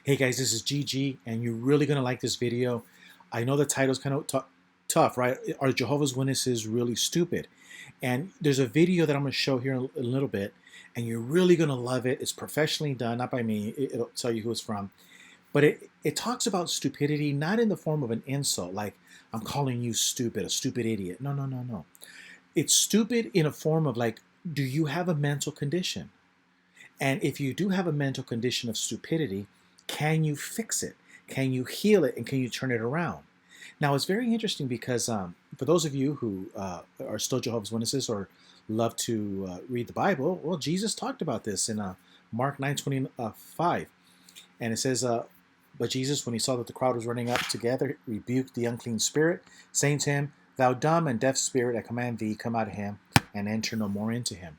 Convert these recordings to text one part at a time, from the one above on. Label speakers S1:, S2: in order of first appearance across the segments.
S1: Hey guys, this is GG, and you're really gonna like this video. I know the title's kind of tough, right? Are Jehovah's Witnesses really stupid? And there's a video that I'm gonna show here in a little bit, and you're really gonna love it. It's professionally done, not by me. It'll tell you who it's from, but it talks about stupidity not in the form of an insult, like I'm calling you stupid, a stupid idiot. No, no, no, no. It's stupid in a form of like, do you have a mental condition? And if you do have a mental condition of stupidity, can you fix it? Can you heal it? And can you turn it around? Now, it's very interesting because for those of you who are still Jehovah's Witnesses or love to read the Bible, well, Jesus talked about this in Mark 9:25. And it says, but Jesus, when he saw that the crowd was running up together, rebuked the unclean spirit, saying to him, Thou dumb and deaf spirit, I command thee, come out of him and enter no more into him.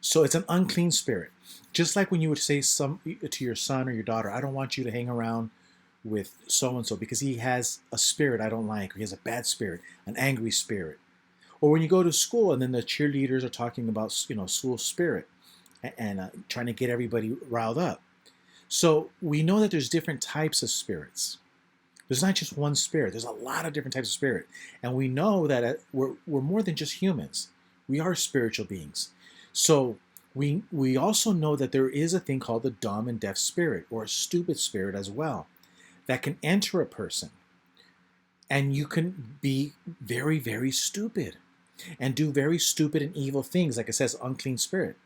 S1: So it's an unclean spirit. Just like when you would say to your son or your daughter, I don't want you to hang around with so-and-so because he has a spirit I don't like, or he has a bad spirit, an angry spirit. Or when you go to school and then the cheerleaders are talking about, school spirit and trying to get everybody riled up. So we know that there's different types of spirits. There's not just one spirit. There's a lot of different types of spirit. And we know that we're more than just humans. We are spiritual beings. So we also know that there is a thing called the dumb and deaf spirit, or a stupid spirit as well, that can enter a person. And you can be very, very stupid and do very stupid and evil things, like it says, unclean spirit.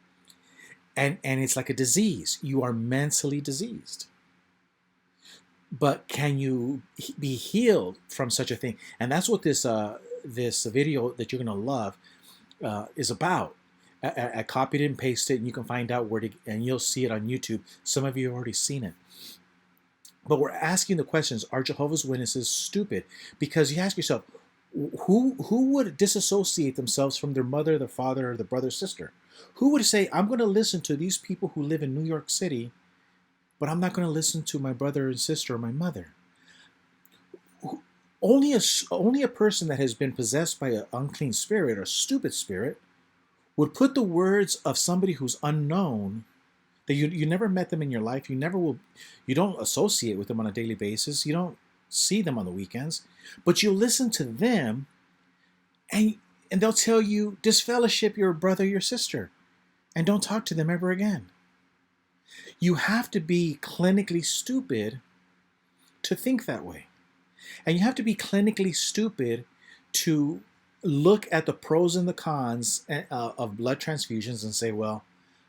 S1: And it's like a disease. You are mentally diseased. But can you be healed from such a thing? And that's what this video that you're going to love is about. I copied it and pasted it, and you can find out where to, and you'll see it on YouTube. Some of you have already seen it. But we're asking the questions, are Jehovah's Witnesses stupid? Because you ask yourself, who would disassociate themselves from their mother, their father, or their brother, sister? Who would say, I'm going to listen to these people who live in New York City, but I'm not going to listen to my brother and sister or my mother? Only a person that has been possessed by an unclean spirit or stupid spirit would put the words of somebody who's unknown, that you never met them in your life, you don't associate with them on a daily basis, you don't see them on the weekends, but you listen to them, and they'll tell you, disfellowship your brother, your sister, and don't talk to them ever again. You have to be clinically stupid to think that way. And you have to be clinically stupid to look at the pros and the cons of blood transfusions and say, well,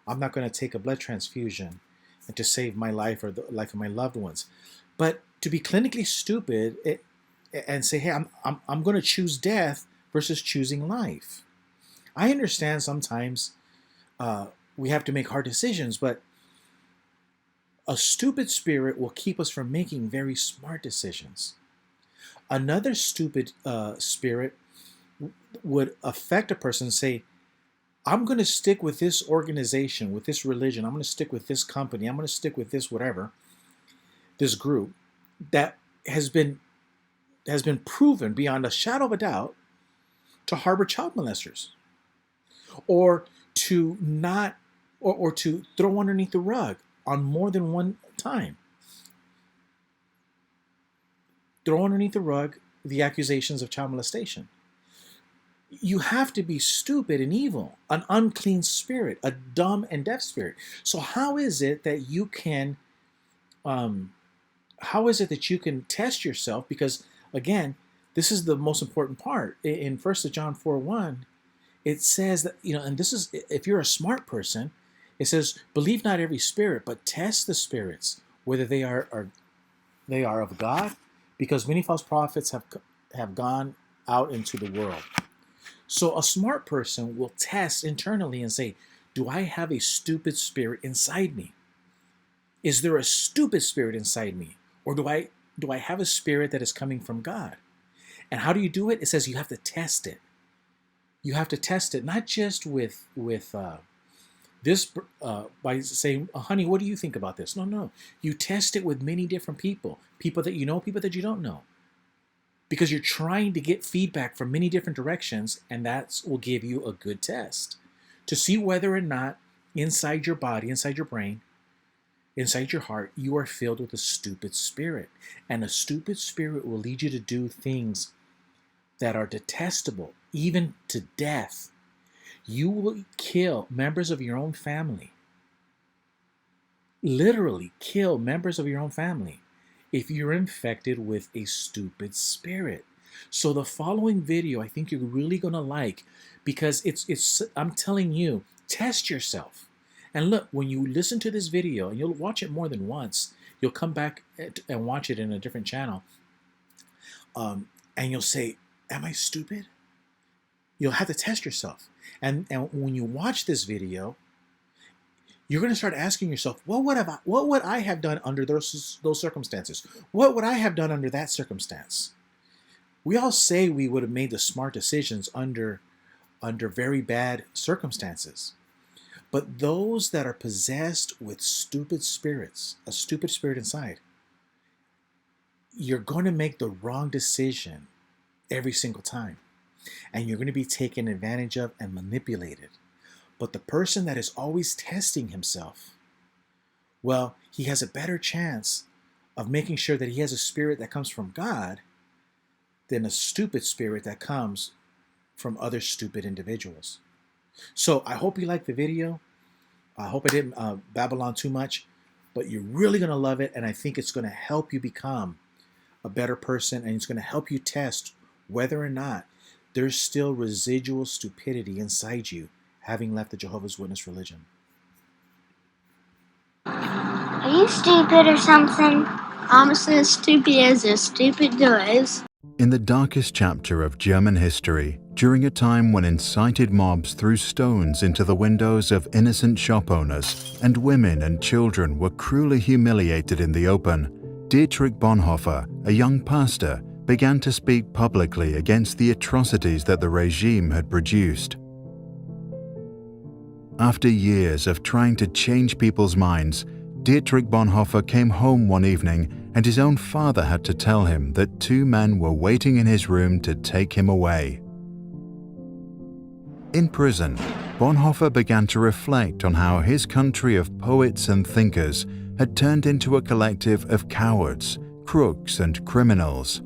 S1: I'm not going to take a blood transfusion and to save my life or the life of my loved ones. But to be clinically stupid and say, hey, I'm going to choose death versus choosing life. I understand sometimes we have to make hard decisions, but a stupid spirit will keep us from making very smart decisions. Another stupid spirit would affect a person and say, I'm going to stick with this organization, with this religion. I'm going to stick with this company. I'm going to stick with this whatever, this group that has been proven beyond a shadow of a doubt to harbor child molesters, or to not, or to throw underneath the rug on more than one time. Throw underneath the rug the accusations of child molestation. You have to be stupid and evil, an unclean spirit, a dumb and deaf spirit. So how is it that you can test yourself? Because again, this is the most important part. In 1 John 4:1, it says that, and this is, if you're a smart person, it says, believe not every spirit, but test the spirits, whether they are of God, because many false prophets have gone out into the world. So a smart person will test internally and say, do I have a stupid spirit inside me? Is there a stupid spirit inside me? Or do I have a spirit that is coming from God? And how do you do it? It says you have to test it. You have to test it, not just with this by saying, honey, what do you think about this? No. You test it with many different people that you know, people that you don't know. Because you're trying to get feedback from many different directions, and that will give you a good test to see whether or not inside your body, inside your brain, inside your heart, you are filled with a stupid spirit. And a stupid spirit will lead you to do things that are detestable, even to death. You will kill members of your own family. Literally kill members of your own family if you're infected with a stupid spirit. So the following video I think you're really going to like, because it's I'm telling you, test yourself. And look, when you listen to this video, and you'll watch it more than once, you'll come back and watch it in a different channel, and you'll say, am I stupid? You'll have to test yourself. And when you watch this video, you're going to start asking yourself, what would I have done under those circumstances? What would I have done under that circumstance? We all say we would have made the smart decisions under very bad circumstances. But those that are possessed with stupid spirits, a stupid spirit inside, you're going to make the wrong decision every single time. And you're going to be taken advantage of and manipulated. But the person that is always testing himself, well, he has a better chance of making sure that he has a spirit that comes from God than a stupid spirit that comes from other stupid individuals. So I hope you liked the video. I hope I didn't babble on too much, but you're really going to love it, and I think it's going to help you become a better person, and it's going to help you test whether or not there's still residual stupidity inside you, having left the Jehovah's Witness religion.
S2: Are you stupid or something? I'm as stupid as a stupid does.
S3: In the darkest chapter of German history, during a time when incited mobs threw stones into the windows of innocent shop owners and women and children were cruelly humiliated in the open, Dietrich Bonhoeffer, a young pastor, began to speak publicly against the atrocities that the regime had produced. After years of trying to change people's minds, Dietrich Bonhoeffer came home one evening and his own father had to tell him that two men were waiting in his room to take him away. In prison, Bonhoeffer began to reflect on how his country of poets and thinkers had turned into a collective of cowards, crooks, and criminals.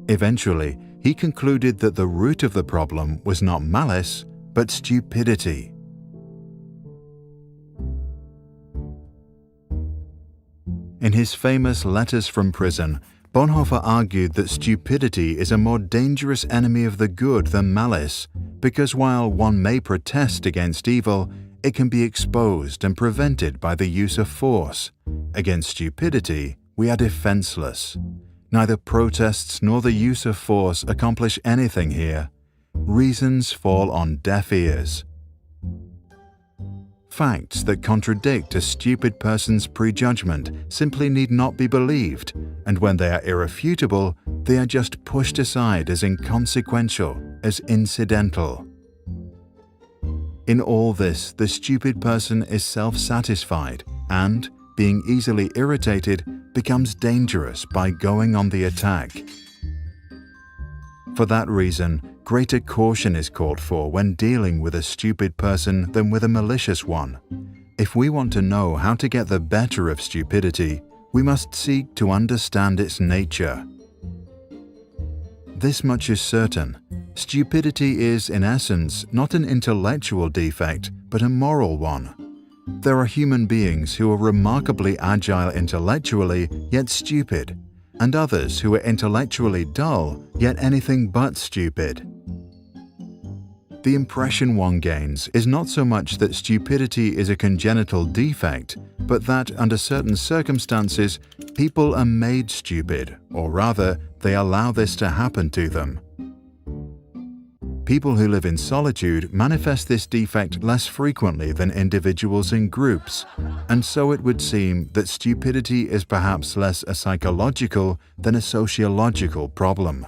S3: Eventually, he concluded that the root of the problem was not malice, but stupidity. In his famous Letters from Prison, Bonhoeffer argued that stupidity is a more dangerous enemy of the good than malice, because while one may protest against evil, it can be exposed and prevented by the use of force. Against stupidity, we are defenseless. Neither protests nor the use of force accomplish anything here. Reasons fall on deaf ears. Facts that contradict a stupid person's prejudgment simply need not be believed, and when they are irrefutable, they are just pushed aside as inconsequential, as incidental. In all this, the stupid person is self-satisfied and, being easily irritated, becomes dangerous by going on the attack. For that reason, greater caution is called for when dealing with a stupid person than with a malicious one. If we want to know how to get the better of stupidity, we must seek to understand its nature. This much is certain: stupidity is, in essence, not an intellectual defect, but a moral one. There are human beings who are remarkably agile intellectually, yet stupid, and others who are intellectually dull, yet anything but stupid. The impression one gains is not so much that stupidity is a congenital defect, but that under certain circumstances, people are made stupid, or rather, they allow this to happen to them. People who live in solitude manifest this defect less frequently than individuals in groups, and so it would seem that stupidity is perhaps less a psychological than a sociological problem.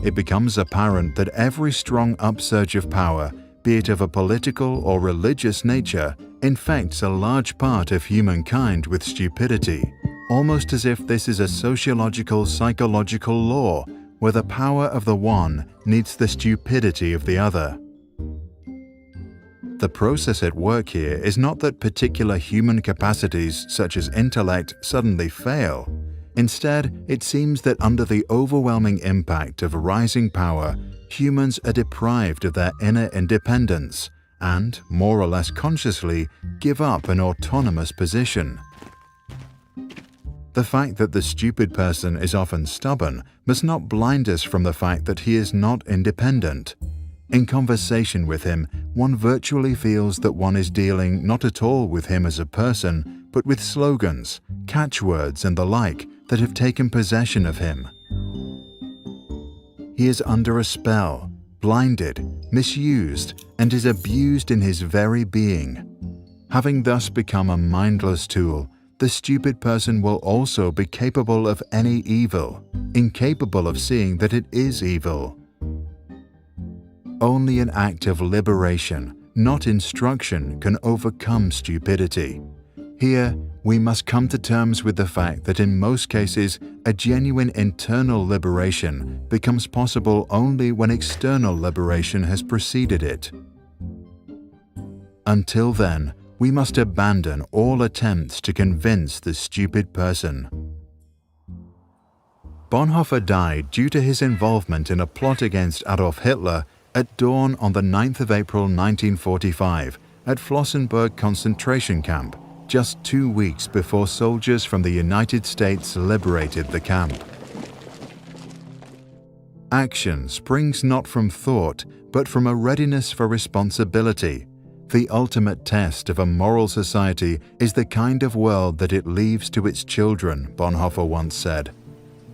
S3: It becomes apparent that every strong upsurge of power, be it of a political or religious nature, infects a large part of humankind with stupidity, almost as if this is a sociological psychological law where the power of the one needs the stupidity of the other. the process at work here is not that particular human capacities such as intellect suddenly fail. Instead, it seems that under the overwhelming impact of rising power, humans are deprived of their inner independence and, more or less consciously, give up an autonomous position. The fact that the stupid person is often stubborn must not blind us from the fact that he is not independent. In conversation with him, one virtually feels that one is dealing not at all with him as a person, but with slogans, catchwords and the like that have taken possession of him. He is under a spell, blinded, misused, and is abused in his very being. Having thus become a mindless tool, the stupid person will also be capable of any evil, incapable of seeing that it is evil. Only an act of liberation, not instruction, can overcome stupidity. Here, we must come to terms with the fact that in most cases, a genuine internal liberation becomes possible only when external liberation has preceded it. Until then, we must abandon all attempts to convince the stupid person. Bonhoeffer died due to his involvement in a plot against Adolf Hitler at dawn on the 9th of April 1945 at Flossenburg concentration camp, just 2 weeks before soldiers from the United States liberated the camp. Action springs not from thought, but from a readiness for responsibility. The ultimate test of a moral society is the kind of world that it leaves to its children, Bonhoeffer once said.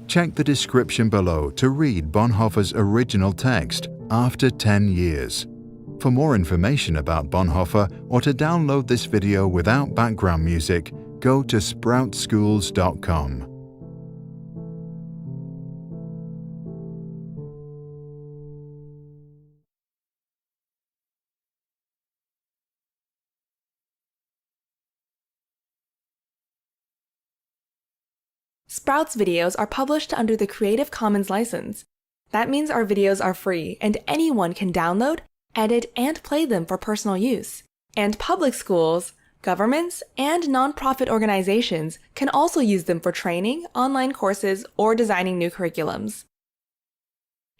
S3: Check the description below to read Bonhoeffer's original text, After 10 Years. For more information about Bonhoeffer or to download this video without background music, go to sproutschools.com.
S4: Sprouts videos are published under the Creative Commons license. That means our videos are free and anyone can download, edit, and play them for personal use. And public schools, governments, and nonprofit organizations can also use them for training, online courses, or designing new curriculums.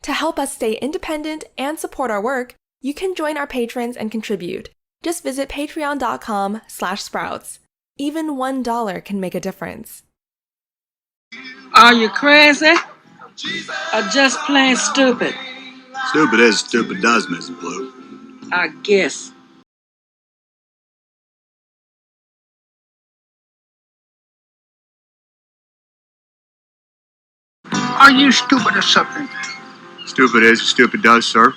S4: To help us stay independent and support our work, you can join our patrons and contribute. Just visit patreon.com/sprouts. Even $1 can make a difference.
S5: Are you crazy? Or just plain stupid?
S6: Stupid is, stupid does, Mrs. Blue.
S5: I guess.
S7: Are you stupid or something?
S6: Stupid is, stupid does, sir.